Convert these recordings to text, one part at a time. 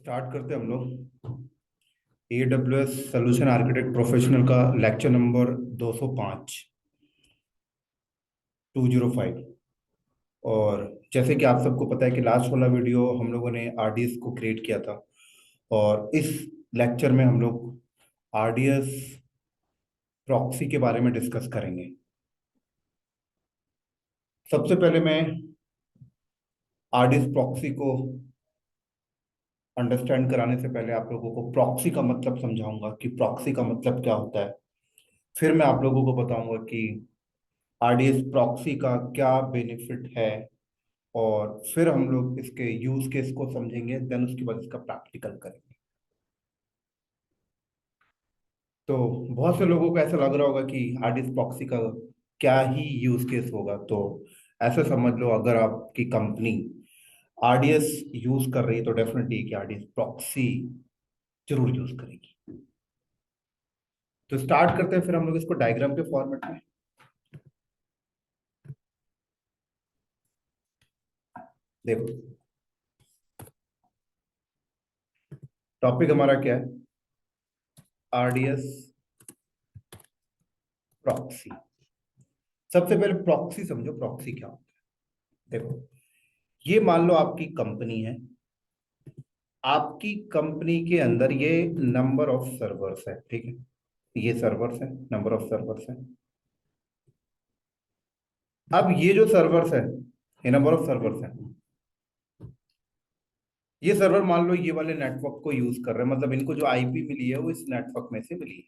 Start करते हैं हम लोग AWS सोल्यूशन आर्किटेक्ट प्रोफेशनल का लेक्चर नंबर 205 205। और जैसे कि आप सबको पता है कि लास्ट वाला वीडियो हम लोगों ने RDS को क्रिएट किया था, और इस लेक्चर में हम लोग RDS प्रॉक्सी के बारे में डिस्कस करेंगे। सबसे पहले मैं RDS प्रॉक्सी को अंडरस्टैंड कराने से पहले आप लोगों को प्रॉक्सी का मतलब समझाऊंगा कि प्रॉक्सी का मतलब क्या होता है। फिर मैं आप लोगों को बताऊंगा कि RDS प्रॉक्सी का क्या बेनिफिट है, और फिर हम लोग इसके यूज केस को समझेंगे, देन उसके बाद इसका प्रैक्टिकल करेंगे। तो बहुत से लोगों को ऐसा लग रहा होगा कि RDS प्रॉक्सी का क्या ही यूज केस होगा। तो ऐसे समझ लो, अगर आपकी कंपनी RDS यूज कर रही है तो डेफिनेटली कि RDS प्रॉक्सी जरूर यूज करेगी। तो स्टार्ट करते हैं फिर हम लोग इसको डायग्राम के फॉर्मेट में। देखो, टॉपिक हमारा क्या है? RDS proxy. सबसे पहले प्रॉक्सी समझो, प्रॉक्सी क्या होता है। देखो, ये मान लो आपकी कंपनी है। आपकी कंपनी के अंदर ये नंबर ऑफ सर्वर्स है, ठीक है। ये सर्वर्स है, नंबर ऑफ सर्वर्स है। अब ये जो सर्वर्स है, ये नंबर ऑफ सर्वर्स है। ये सर्वर मान लो ये वाले नेटवर्क को यूज कर रहे हैं, मतलब इनको जो आईपी मिली है वो इस नेटवर्क में से मिली है।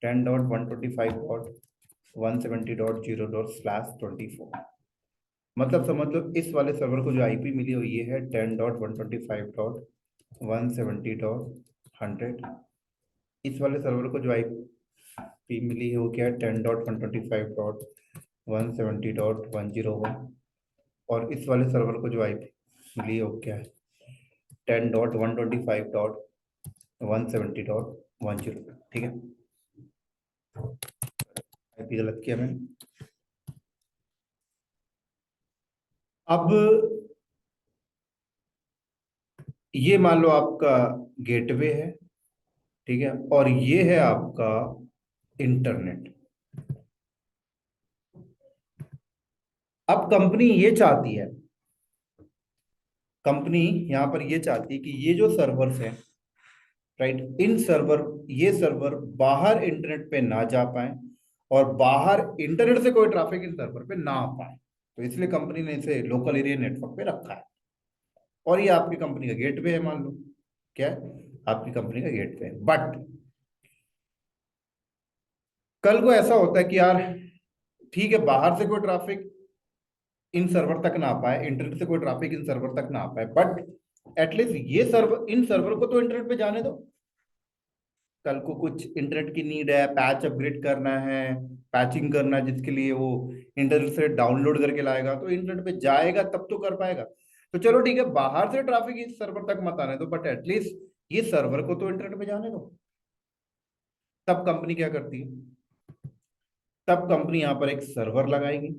10.125.170.0./24। मतलब समझ लो इस वाले सर्वर को जो आईपी मिली है वो ये है 10.125.170.100। इस वाले सर्वर को जो आईपी मिली है वो क्या है? 10.125.170.101। और इस वाले सर्वर को जो आईपी मिली है वो क्या है? 10.125.170.10। ठीक है, आईपी गलत किया मैंने। अब ये मान लो आपका गेटवे है, ठीक है, और ये है आपका इंटरनेट। अब कंपनी ये चाहती है, कंपनी यहां पर ये चाहती है कि ये जो सर्वर्स हैं, राइट, इन सर्वर ये सर्वर बाहर इंटरनेट पे ना जा पाए, और बाहर इंटरनेट से कोई ट्रैफिक इन सर्वर पे ना आ पाए। तो इसलिए कंपनी ने इसे लोकल एरिया नेटवर्क पे रखा है। और ये आपकी कंपनी का गेटवे है, मान लो। क्या है? आपकी कंपनी का गेटवे है। बट कल को ऐसा होता है कि यार, ठीक है, बाहर से कोई ट्रैफिक इन सर्वर तक ना आ पाए, इंटरनेट से कोई ट्रैफिक इन सर्वर तक ना आ पाए, बट एटलीस्ट ये सर्वर, इन सर्वर को तो इंटरनेट पे जाने दो। कल को कुछ इंटरनेट की नीड है, पैच अपग्रेड करना है, पैचिंग करना है, जिसके लिए वो इंटरनेट से डाउनलोड करके लाएगा, तो इंटरनेट पे जाएगा तब तो कर पाएगा। तो चलो ठीक है, बाहर से ट्रैफिक इस सर्वर तक मत आने दो, बट एटलीस्ट ये सर्वर को तो इंटरनेट पे जाने दो। तब कंपनी क्या करती है? तब कंपनी यहां पर एक सर्वर लगाएगी।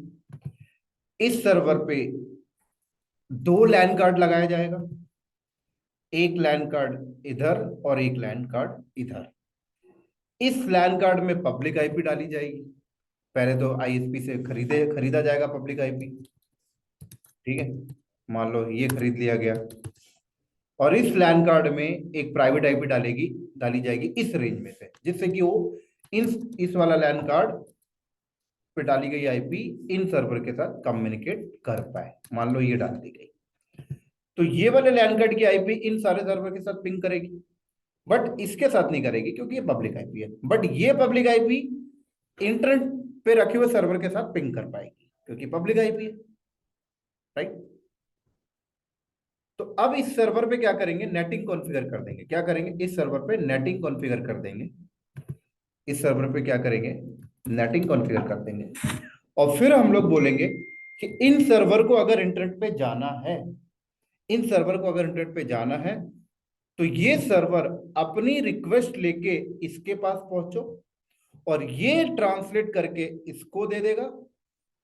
इस सर्वर पे दो लैन कार्ड लगाया जाएगा, एक लैन कार्ड इधर और एक लैन कार्ड इधर। इस लैन कार्ड में पब्लिक आईपी डाली जाएगी। पहले तो आईएसपी से खरीदा जाएगा पब्लिक आईपी, ठीक है। मान लो ये खरीद लिया गया, और इस लैन कार्ड में एक प्राइवेट आईपी डाली जाएगी इस रेंज में से, जिससे कि वो इस वाला लैन कार्ड पे डाली गई आईपी इन सर्वर के साथ कम्युनिकेट कर पाए। मान लो ये डाल दी गई, तो ये वाले लैन कार्ड की आईपी इन सारे सर्वर के साथ पिंग करेगी, बट इसके साथ नहीं करेगी क्योंकि ये पब्लिक आईपी है। बट ये पब्लिक आईपी इंटरनेट पे रखे हुए सर्वर के साथ पिंग कर पाएगी क्योंकि पब्लिक आईपी है, राइट। तो अब इस सर्वर पे क्या करेंगे? नेटिंग कॉन्फ़िगर कर देंगे। क्या करेंगे? इस सर्वर पे नेटिंग कॉन्फ़िगर कर देंगे। इस सर्वर पे क्या करेंगे? नेटिंग कॉन्फ़िगर कर देंगे। और फिर हम लोग बोलेंगे कि इन सर्वर को अगर इंटरनेट पे जाना है, इन सर्वर को अगर इंटरनेट पे जाना है, तो ये सर्वर अपनी रिक्वेस्ट लेके इसके पास पहुंचो, और ये ट्रांसलेट करके इसको दे देगा,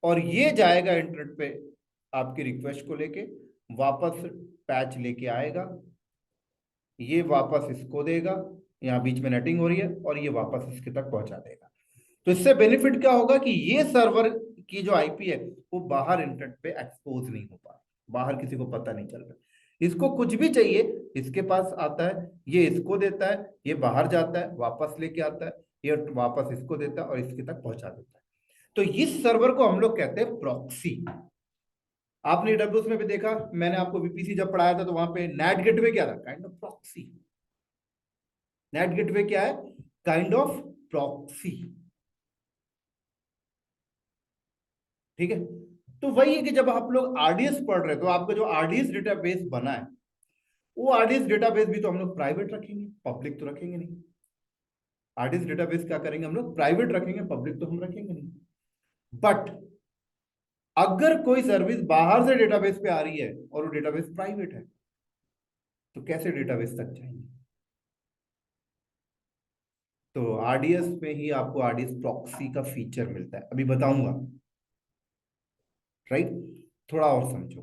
और ये जाएगा इंटरनेट पे आपकी रिक्वेस्ट को लेके, वापस पैच लेके आएगा, ये वापस इसको देगा, यहाँ बीच में नेटिंग हो रही है, और ये वापस इसके तक पहुंचा देगा। तो इससे बेनिफिट क्या होगा कि ये सर्वर की जो आईपी है वो बाहर इंटरनेट पे एक्सपोज नहीं हो पा, बाहर किसी को पता नहीं चल रहा। इसको कुछ भी चाहिए इसके पास आता है, ये इसको देता है, ये बाहर जाता है वापस लेके आता है, ये वापस इसको देता है और इसके तक पहुंचा देता है। तो इस सर्वर को हम लोग कहते हैं प्रॉक्सी। आपने डब्ल्यूएस में भी देखा, मैंने आपको वीपीसी जब पढ़ाया था तो वहां पे नेट गेटवे क्या था, kind of proxy. Net gateway क्या है, काइंड ऑफ प्रॉक्सी। ठीक है, तो वही है कि जब आप लोग आरडीएस पढ़ रहे हो तो आपका जो आरडीएस डेटाबेस बना है वो आरडीएस डेटाबेस भी तो हम लोग प्राइवेट रखेंगे, पब्लिक तो रखेंगे नहीं। आरडीएस डेटाबेस क्या करेंगे हम लोग, प्राइवेट रखेंगे, पब्लिक तो हम रखेंगे नहीं। बट अगर कोई सर्विस बाहर से डेटाबेस पे आ रही है और वो डेटाबेस प्राइवेट है तो कैसे डेटाबेस तक जाएंगे? तो आरडीएस में ही आपको आरडीएस प्रॉक्सी का फीचर मिलता है, अभी बताऊंगा। राइट, थोड़ा और समझो।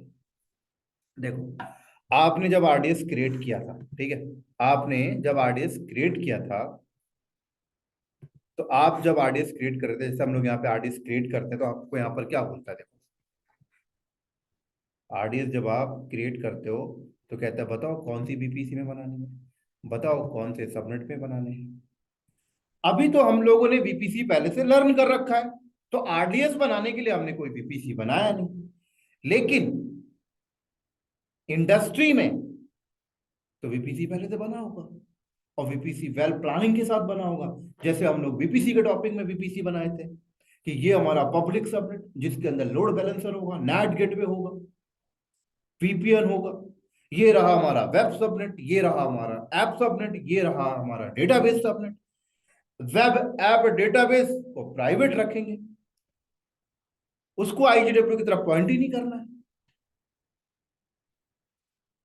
देखो, आपने जब आरडीएस क्रिएट किया था, ठीक है, आपने जब आरडीएस क्रिएट किया था, तो आप जब आरडीएस क्रिएट कर रहे थे, जैसे हम लोग यहाँ पे आरडीएस क्रिएट करते हैं तो आपको यहाँ पर क्या बोलता है, देखो आरडीएस जब आप क्रिएट करते हो तो कहता है बताओ कौन सी बीपीसी में बनानी है, बताओ कौन से सबनेट में बनाने हैं। अभी तो हम लोगों ने बीपीसी पहले से लर्न कर रखा है, तो आरडीएस बनाने के लिए हमने कोई बीपीसी बनाया नहीं। लेकिन इंडस्ट्री में तो वीपीसी पहले से बना होगा, और वीपीसी वेल प्लानिंग के साथ बना होगा। जैसे हम लोग वीपीसी के टॉपिक में वीपीसी बनाए थे कि ये हमारा पब्लिक सबनेट जिसके अंदर लोड बैलेंसर होगा, नेट गेटवे होगा, वीपीएन होगा, ये रहा हमारा वेब सबनेट, ये रहा हमारा ऐप सबनेट, ये रहा हमारा database subnet. Web app database को प्राइवेट रखेंगे, उसको आईजीडब्ल्यू की तरफ पॉइंट ही नहीं करना है,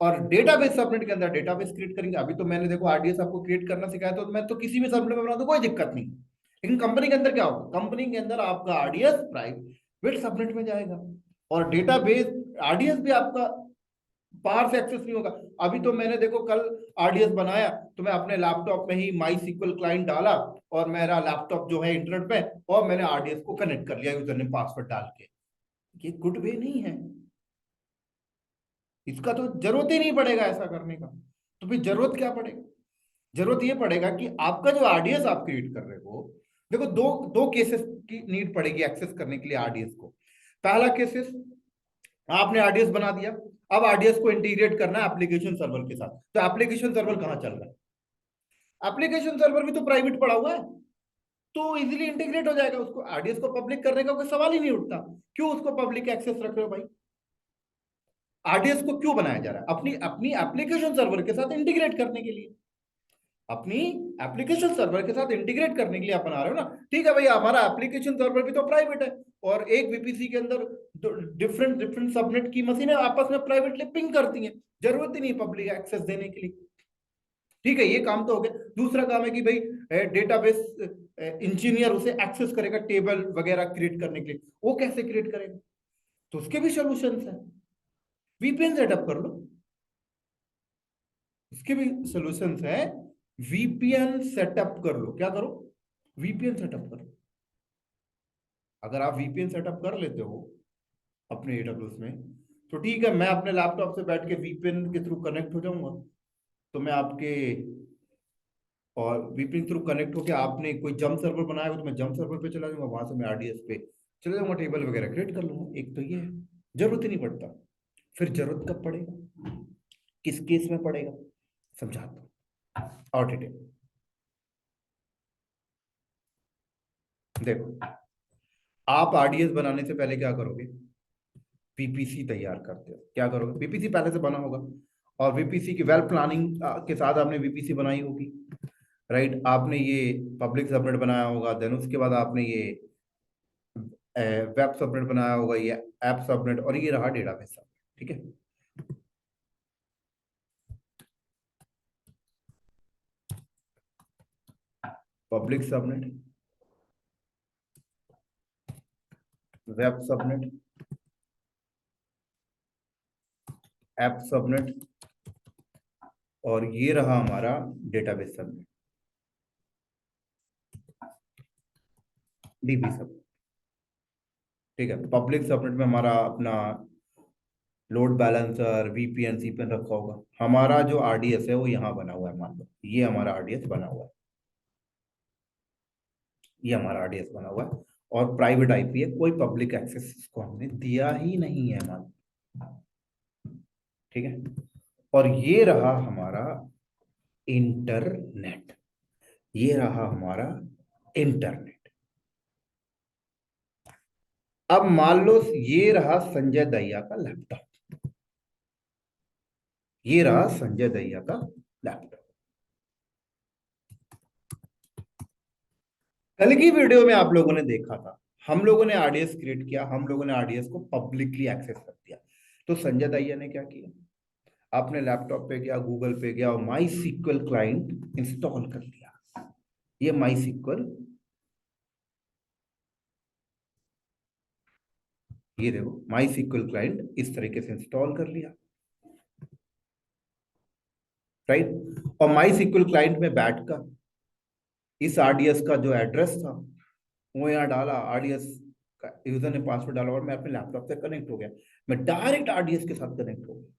और डेटाबेस सबनेट के अंदर डेटाबेस क्रिएट करेंगे। अभी तो मैंने देखो आरडीएस आपको क्रिएट करना सिखाया, तो मैं तो किसी भी सबनेट में बना दूं कोई दिक्कत नहीं। लेकिन कंपनी के अंदर क्या होगा, कंपनी के अंदर आपका आरडीएस प्राइवेट सबनेट में जाएगा, और डेटाबेस आरडीएस भी आपका बाहर से एक्सेस नहीं होगा। अभी तो मैंने देखो कल आरडीएस बनाया तो मैं अपने लैपटॉप में ही माई सीक्वल क्लाइंट डाला, और मेरा लैपटॉप जो है इंटरनेट पे, और मैंने आरडीएस को कनेक्ट कर लिया यूजर ने पासवर्ड डाल के। ये गुड वे नहीं है, इसका तो जरूरत ही नहीं पड़ेगा ऐसा करने का। तो फिर जरूरत क्या पड़ेगा, जरूरत ये पड़ेगा कि आपका जो आरडीएस आप क्रिएट कर रहे हो, देखो दो दो केसेस की नीड पड़ेगी एक्सेस करने के लिए आरडीएस को। पहला केसेस, आपने आरडीएस बना दिया, अब आरडीएस को इंटीग्रेट करना है एप्लीकेशन सर्वर के साथ। तो एप्लीकेशन सर्वर कहाँ चल रहा है, एप्लीकेशन सर्वर भी तो प्राइवेट पड़ा हुआ है, तो इजीली इंटीग्रेट हो जाएगा, उसको आरडीएस को पब्लिक करने का कोई सवाल ही नहीं उठता। क्यों उसको पब्लिक एक्सेस रख रहे हो भाई? आरडीएस को क्यों बनाया जा रहा है, अपनी अपनी एप्लीकेशन सर्वर के साथ इंटीग्रेट करने के लिए, अपनी एप्लीकेशन सर्वर के साथ इंटीग्रेट करने के लिए आप बना रहे हो ना। ठीक है भैया, हमारा एप्लीकेशन सर्वर भी तो प्राइवेट है, और एक वीपीसी के अंदर डिफरेंट डिफरेंट सबनेट की मशीनें आपस में प्राइवेटली पिंग करती हैं, जरूरत ही नहीं पब्लिक एक्सेस देने के लिए। ठीक है, ये काम तो हो गया। दूसरा काम है कि भाई डेटाबेस इंजीनियर उसे एक्सेस करेगा टेबल वगैरह क्रिएट करने के लिए, वो कैसे क्रिएट करेगा? तो उसके भी सोल्यूशन है, वीपीएन सेटअप कर लो, इसके भी सोल्यूशन है। वीपीएन सेटअप कर लो, क्या करो, वीपीएन सेटअप करो। अगर आप वीपीएन सेटअप कर लेते हो अपने एडब्ल्यूएस में, तो ठीक है, मैं अपने लैपटॉप से बैठ के वीपीएन के थ्रू कनेक्ट हो जाऊंगा। तो मैं आपके, और वीपीएन थ्रू कनेक्ट होकर आपने कोई जंप सर्वर बनाया हो तो मैं जंप सर्वर पे चला जाऊंगा, वहां से मैं आरडीएस पे चले जाऊंगा, टेबल वगैरह क्रिएट कर लूंगा। एक तो ये है, जरूरत ही नहीं पड़ता। फिर जरूरत कब पड़ेगा, किस केस में पड़ेगा, समझाता हूँ और डिटेल। देखो, आप आरडीएस बनाने से पहले क्या करोगे, पीपीसी तैयार करते हो, क्या करोगे, पीपीसी पहले से बना होगा, और वीपीसी की वेल प्लानिंग के साथ आपने वीपीसी बनाई होगी। राइट, आपने ये पब्लिक सबनेट बनाया होगा, देन उसके बाद आपने ये वेब सबनेट बनाया होगा, ये ऐप सबनेट, और ये रहा डेटाबेस सबनेट। ठीक है, public subnet, web subnet, app subnet, और ये रहा हमारा डेटाबेस सबनेट, डीबी सब। ठीक है, पब्लिक सबनेट में हमारा अपना लोड बैलेंसर, वीपीएन, सीपीएन रखा होगा। हमारा जो आरडीएस है वो यहाँ बना हुआ है, मान लो ये हमारा आरडीएस बना हुआ है, ये हमारा आरडीएस बना हुआ है, और प्राइवेट आईपी है, कोई पब्लिक एक्सेस इसको हमने दिया ही नहीं है, मान। ठीक है, और ये रहा हमारा इंटरनेट, ये रहा हमारा इंटरनेट। अब मान लो ये रहा संजय दहिया का लैपटॉप, ये रहा संजय दहिया का लैपटॉप। कल की वीडियो में आप लोगों ने देखा था, हम लोगों ने आरडीएस क्रिएट किया, हम लोगों ने आरडीएस को पब्लिकली एक्सेस कर दिया। तो संजय दहिया ने क्या किया, अपने लैपटॉप पे गया, गूगल पे गया और माई सीक्वल क्लाइंट इंस्टॉल कर लिया। ये माई सीक्वल, ये देखो माई सीक्वल क्लाइंट इस तरीके से इंस्टॉल कर लिया, राइट। और माई सीक्वल क्लाइंट में बैठकर इस आरडीएस का जो एड्रेस था वो यहाँ डाला, आरडीएस का यूजर ने पासवर्ड डाला और मैं अपने लैपटॉप से कनेक्ट हो गया, मैं डायरेक्ट आरडीएस के साथ कनेक्ट हो गया।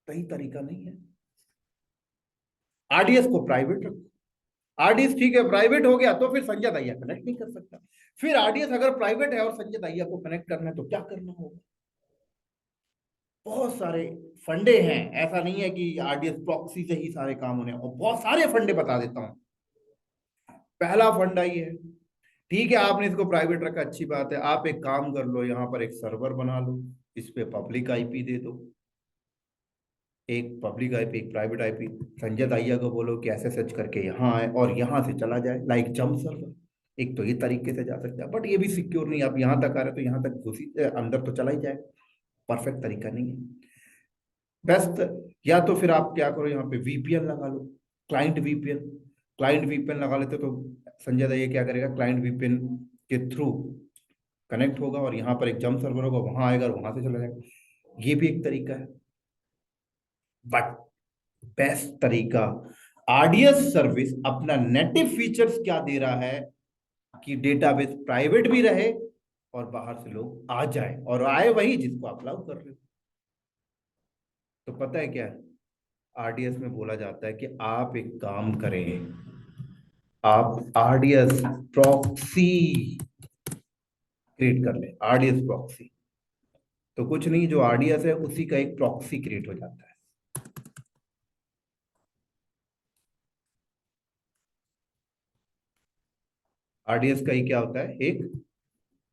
सही तरीका नहीं है। आरडीएस को प्राइवेट रखो, आरडीएस ठीक है प्राइवेट हो गया तो फिर संजय दहिया कनेक्ट नहीं कर सकता। फिर आरडीएस अगर प्राइवेट है और संजय दहिया को कनेक्ट करना है तो क्या करना होगा। बहुत सारे फंडे हैं, ऐसा नहीं है कि आरडीएस प्रॉक्सी से ही सारे काम होने, और बहुत सारे फंडे बता देता हूं। पहला फंडा ये है, ठीक है आपने इसको प्राइवेट रखा, अच्छी बात है, आप एक काम कर लो, यहाँ पर एक सर्वर बना लो, इस पे पब्लिक आईपी दे दो, एक पब्लिक आईपी एक प्राइवेट आईपी। संजय दहिया को बोलो कि ऐसे सर्च करके यहाँ आए और यहाँ से चला जाए, लाइक जंप सर्वर। एक तो ये तरीके से जा सकता है, बट ये भी सिक्योर नहीं, आप यहाँ तक आ रहे तो यहाँ तक घुसी अंदर तो चला ही जाए, परफेक्ट तरीका नहीं है। बेस्ट, या तो फिर आप क्या करो, यहाँ पे वीपीएन लगा लो, क्लाइंट वीपीएन। क्लाइंट वीपीएन लगा लेते तो संजय दहिया क्या करेगा, क्लाइंट वीपीएन के थ्रू कनेक्ट होगा और यहाँ पर एक जंप सर्वर होगा, वहां आएगा और वहां से चला जाएगा। ये भी एक तरीका है, बट बेस्ट तरीका, आरडीएस सर्विस अपना नेटिव फीचर्स क्या दे रहा है कि डेटाबेस प्राइवेट भी रहे और बाहर से लोग आ जाए, और आए वही जिसको आप अलाउ कर रहे हो। तो पता है क्या, आरडीएस में बोला जाता है कि आप एक काम करें, आप आरडीएस प्रॉक्सी क्रिएट कर ले, आरडीएस प्रॉक्सी। तो कुछ नहीं, जो आरडीएस है उसी का एक प्रॉक्सी क्रिएट हो जाता है। आरडीएस का ही क्या होता है, एक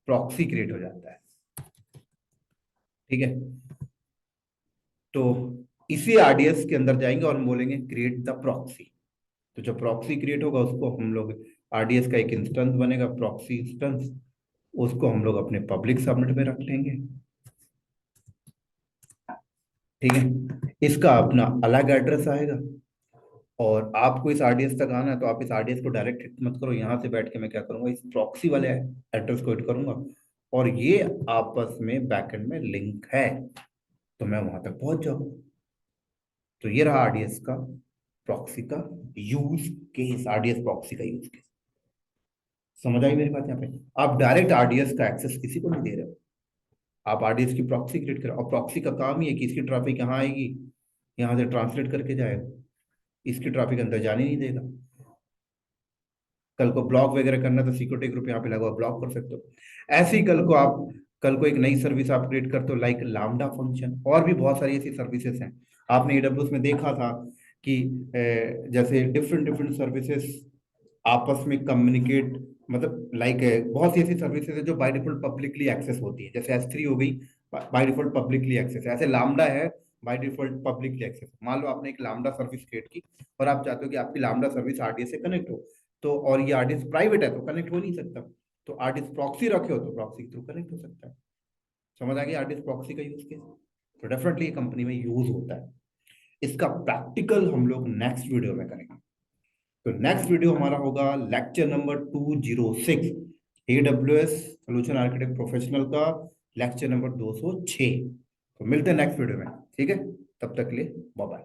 प्रॉक्सी क्रिएट हो जाता है। ठीक है, तो इसी आरडीएस के अंदर जाएंगे और हम बोलेंगे क्रिएट द प्रॉक्सी। तो जब प्रॉक्सी क्रिएट होगा उसको हम लोग, आरडीएस का एक इंस्टेंस बनेगा प्रॉक्सी इंस्टेंस, उसको हम लोग अपने पब्लिक सबनेट में रख लेंगे। ठीक है, इसका अपना अलग एड्रेस आएगा, और आपको इस आरडीएस तक आना है तो आप इस आरडीएस को डायरेक्ट हिट मत करो, यहाँ से बैठ के मैं क्या करूंगा, इस प्रॉक्सी वाले एड्रेस को हिट करूंगा, और ये आपस में बैकएंड में लिंक है तो मैं वहां तक पहुंच जाऊंगा। तो ये रहा आरडीएस का प्रॉक्सी का यूज केस, आरडीएस प्रॉक्सी का यूज केस। समझ आई मेरी बात यहाँ पे। आप डायरेक्ट आरडीएस का एक्सेस किसी को नहीं दे रहे हो, आप आरडीएस की प्रॉक्सी क्रिएट करो, और प्रॉक्सी का काम ही है कि इसकी ट्रैफिक यहाँ आएगी, यहाँ से ट्रांसलेट करके जाएगा, इसकी ट्रैफिक अंदर जाने नहीं देगा। कल को ब्लॉक वगैरह करना तो सिक्योरिटी ग्रुप यहाँ पे लगा हुआ, ब्लॉक कर सकते हो। ऐसे ही कल को एक नई सर्विस आप क्रिएट करते हो, लाइक लामडा फंक्शन, और भी बहुत सारी ऐसी सर्विसेज हैं। आपने एडब्ल्यूएस में देखा था कि जैसे डिफरेंट डिफरेंट सर्विसेज आपस में कम्युनिकेट, मतलब लाइक बहुत सी ऐसी सर्विसेज है जो बाय डिफॉल्ट पब्लिकली एक्सेस होती है, जैसे S3 हो गई बाय डिफॉल्ट पब्लिकली एक्सेस, ऐसे लामडा है बाय डिफॉल्ट पब्लिकली एक्सेस। मान लो आपने एक लामडा सर्विस क्रिएट की और आप चाहते हो कि आपकी लामडा सर्विस आरडीएस से कनेक्ट हो, तो और ये आरडीएस प्राइवेट है तो कनेक्ट हो नहीं सकता, तो आरडीएस प्रॉक्सी रखे हो तो प्रॉक्सी के थ्रू कनेक्ट हो सकता है। समझ आ गया आरडीएस प्रॉक्सी का यूज केस। तो डेफिनेटली कंपनी में यूज होता है, इसका प्रैक्टिकल हम लोग नेक्स्ट वीडियो में करेंगे। तो नेक्स्ट वीडियो हमारा होगा lecture number 206, AWS solution architect professional का लेक्चर नंबर 206। तो मिलते हैं नेक्स्ट वीडियो में, ठीक है, तब तक के लिए बाय बाय।